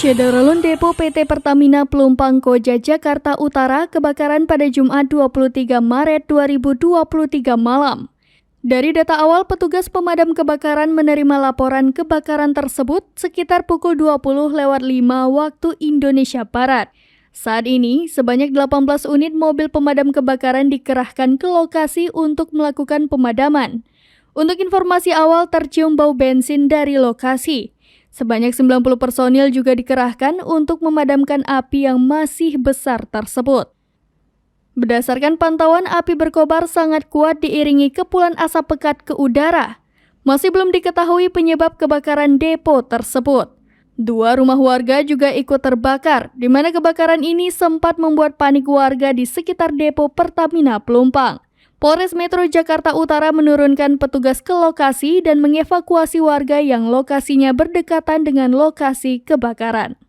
Syederalun Depo PT Pertamina Pelumpang Koja Jakarta Utara kebakaran pada Jumat 23 Maret 2023 malam. Dari data awal, petugas pemadam kebakaran menerima laporan kebakaran tersebut sekitar pukul 20.05 waktu Indonesia Barat. Saat ini, sebanyak 18 unit mobil pemadam kebakaran dikerahkan ke lokasi untuk melakukan pemadaman. Untuk informasi awal, tercium bau bensin dari lokasi. Sebanyak 90 personil juga dikerahkan untuk memadamkan api yang masih besar tersebut. Berdasarkan pantauan, api berkobar sangat kuat diiringi kepulan asap pekat ke udara. Masih belum diketahui penyebab kebakaran depo tersebut. 2 rumah warga juga ikut terbakar, di mana kebakaran ini sempat membuat panik warga di sekitar depo Pertamina Pelumpang. Polres Metro Jakarta Utara menurunkan petugas ke lokasi dan mengevakuasi warga yang lokasinya berdekatan dengan lokasi kebakaran.